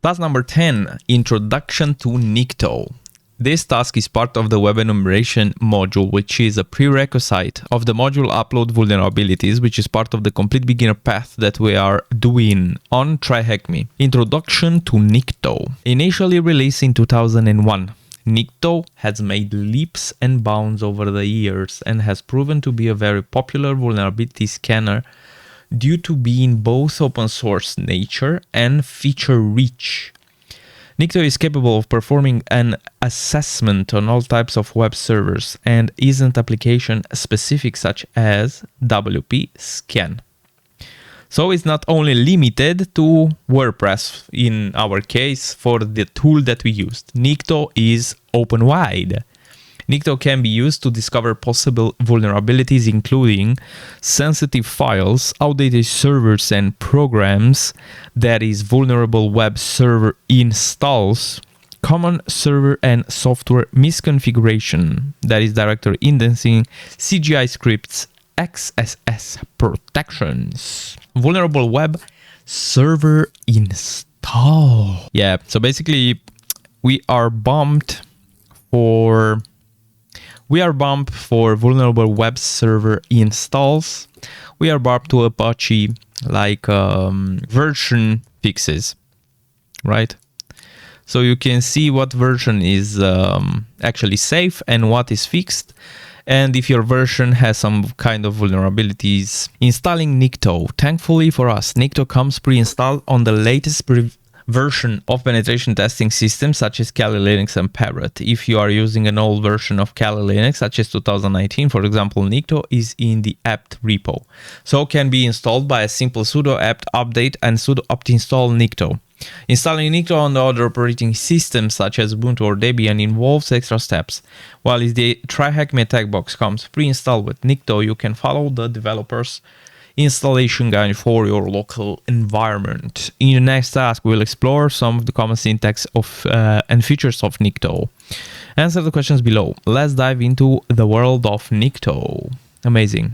Task number 10, Introduction to Nikto. This task is part of the web enumeration module, which is a prerequisite of the module upload vulnerabilities, which is part of the complete beginner path that we are doing on TryHackMe. Introduction to Nikto. Initially released in 2001, Nikto has made leaps and bounds over the years and has proven to be a very popular vulnerability scanner due to being both open source nature and feature rich. Nikto is capable of performing an assessment on all types of web servers and isn't application specific, such as WP scan. So it's not only limited to WordPress in our case for the tool that we used. Nikto is open wide. Nikto can be used to discover possible vulnerabilities, including sensitive files, outdated servers and programs, that is vulnerable web server installs, common server and software misconfiguration, that is directory indexing, CGI scripts, XSS protections, vulnerable web server install. Yeah, so basically we are bumped for vulnerable web server installs. We are bumped to Apache like version fixes, right? So you can see what version is actually safe and what is fixed. And if your version has some kind of vulnerabilities. Installing Nikto. Thankfully for us, Nikto comes pre-installed on the latest version of penetration testing systems such as Kali Linux and Parrot. If you are using an old version of Kali Linux, such as 2019, for example, Nikto is in the apt repo. So can be installed by a simple sudo apt update and sudo apt install Nikto. Installing Nikto on the other operating systems such as Ubuntu or Debian involves extra steps. While the TryHackMe attack box comes pre-installed with Nikto, you can follow the developer's installation guide for your local environment. In the next task, we'll explore some of the common syntax of and features of Nikto. Answer the questions below. Let's dive into the world of Nikto. Amazing.